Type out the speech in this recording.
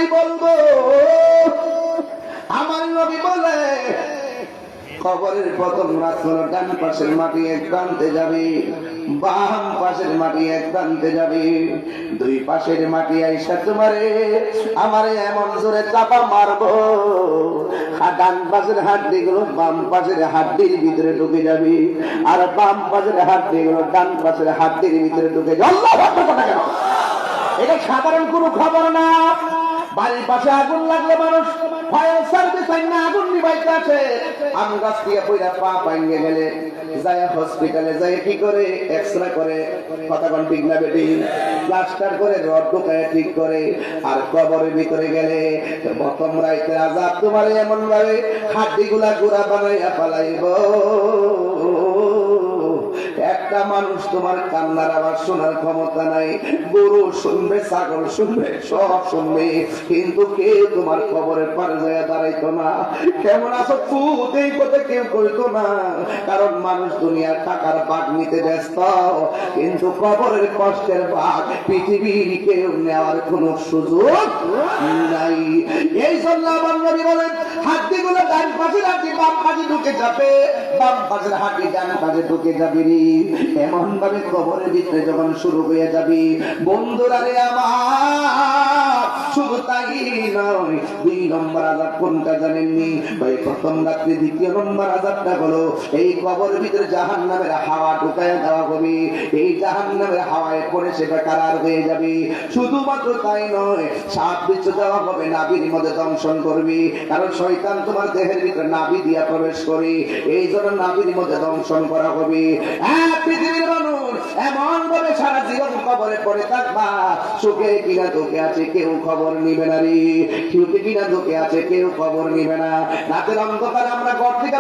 তাই বলবো আমার নবী বলে কবরের প্রথম রাত হলো ডান পাশের মাটি এক প্রান্তে যাবে, বাম পাশের মাটি এক প্রান্তে যাবে। দুই পাশের মাটি আইসা তোমারে আমারে এমন জোরে চাপা মারবো, ডান পাশের হাড্ডি গুলো বাম পাশের হাড্ডির ভিতরে ঢুকে যাবে, আর বাম পাশের হাড্ডি গুলো ডান পাশের হাড্ডির ভিতরে ঢুকে যাবে। আল্লাহু আকবার! কেন এটা সাধারণ কোনো খবর না। বাড়ির পাশে আগুন লাগলে মানুষ ফায়ার সার্ভিস আইনা আগুন নিভাইতে আসে। আম গাছ দিয়ে পইরা পা ভাঙে গেলে যায় হসপিটালে যায় কি করে এক্সরে করে, কথা কোন ঠিক না বেটি, প্লাস্টার করে রড ঢোকায় ঠিক করে। আর কবরের ভিতরে গেলে প্রথম রাইতে আযাব তোমার এমন ভাবে হাড্ডিগুলা গুড়া বানাইয়া ফেলাইব, একটা মানুষ তোমার কান্নার আওয়াজ শোনার ক্ষমতা নাই। গরু শুনবে, ছাগল শুনবে, সব শুনবে, কিন্তু কেউ তোমার খবরের পারে যায় দাঁড়াইতো না। কেমন আছো খুদ এই কথা কেউ কইতো না, কারণ মানুষ দুনিয়ার টাকার ভাগ নিতে ব্যস্ত, কিন্তু কবরের কষ্টের ভাগ পৃথিবীর কেউ নেওয়ার কোন সুযোগ নাই। এই জন্য আমার নবী বলেন হাড্ডিগুলো ডান পাশের হাড্ডি বাম পাশে ঢুকে যাবে, বাম পাশের হাড্ডি ডান পাশে ঢুকে যাবে। এমন ভাবে কবরের ভিতরে যখন শুরু হয়ে যাবে, বন্ধুরা রে আমার, শুধু তাই নয়, 2 নম্বর আযাব কোনটা জানেননি ভাই? প্রথম রাত্রে দ্বিতীয় নম্বর আযাবটা হলো এই কবরের ভিতরে জাহান্নামের হাওয়া ঢুকায় দেওয়া হবে। এই জাহান্নামের হাওয়ায় পড়ে সেটা কারার হয়ে যাবে। শুধুমাত্র তাই নয়, সাপ বিচ্ছু দেওয়া হবে, নাভির মধ্যে দংশন করবে, কারণ শয়তান তোমার দেহের ভিতরে নাভি দিয়া প্রবেশ করে, এই জন্য নাভির মধ্যে দংশন করা হবে। পৃথিবীর মানুষ এমন ভাবে সারা জীবন কবরে পড়ে থাকবা, সুখে কিনা দুঃখে আছে কেউ খবর নিবে না রে, সুখে কিনা দুঃখে আছে কেউ খবর নিবে না। রাতের অন্ধকারে আমরা ঘর থেকে